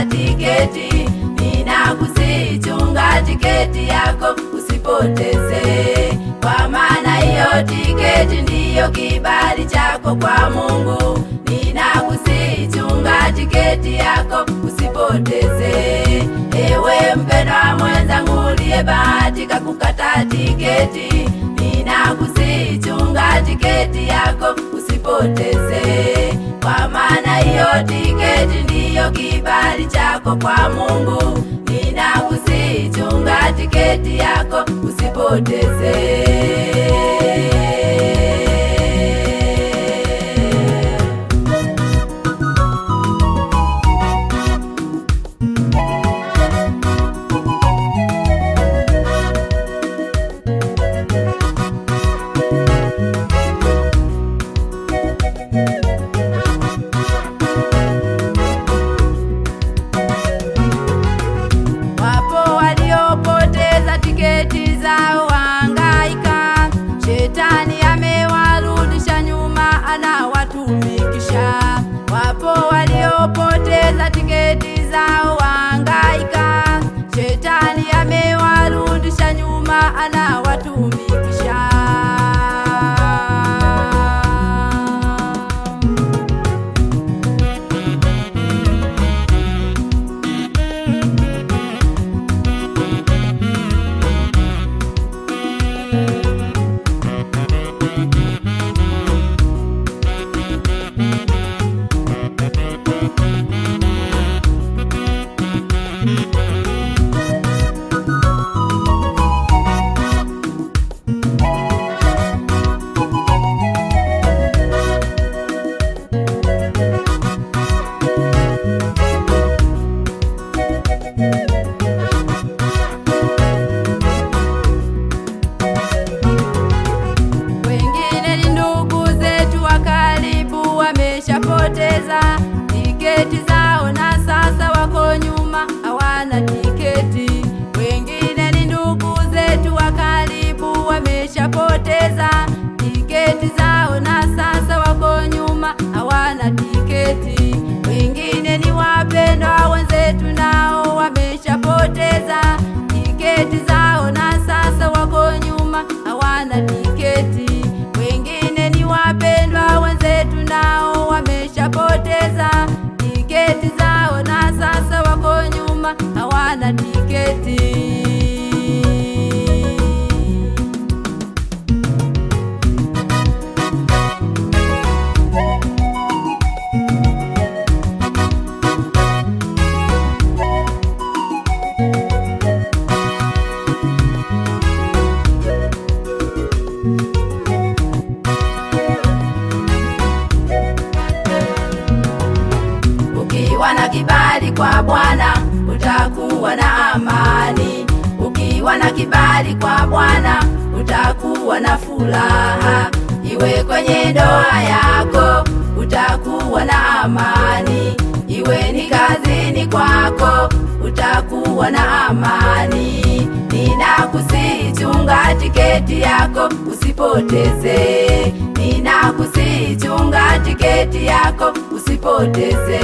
kukata tiketi. Ninakusihi chunga tiketi yako usipoteze, kwa maana hiyo tiketi ndiyo kibali chako kwa Mungu. Ninakusihi chunga tiketi yako usipoteze. Ewe mpendwa mwenzangu uliyebahatika kukata tiketi, ninakusihi chunga tiketi yako usipoteze, kwa maana hiyo tiketi ndiyo kibali chako kwa Mungu. Ninakusihi chunga tiketi yako usipoteze. Tiketi zao hangaika, shetani amewarudisha nyuma, anawatumikisha. Wapo waliopoteza tiketi zao hangaika, shetani amewarudisha nyuma, anawatumikisha. Wengine ni ndugu zetu wa karibu, wameshapoteza tiketi zao na sasa wako nyuma, hawana tiketi. Wengine ni ndugu zetu wa karibu, wameshapoteza tiketi zao na sasa wako nyuma, hawana tiketi. Wengine ni wapendwa wenzetu, nao wameshapoteza tiketi zao na sasa wako nyuma, hawana tiketi. Wengine ni wapendwa wenzetu, nao wameshapoteza tiketi zao na sasa wako nyuma, hawana tiketi. Ukiwa na kibali kwa Bwana utakuwa na amani. Ukiwa na kibali kwa Bwana utakuwa na furaha. Iwe kwenye ndoa yako utakuwa na amani, iwe ni kazini kwako utakuwa na amani. Ninakusihi chunga tiketi yako usipoteze. Ninakusihi chunga tiketi yako usipoteze.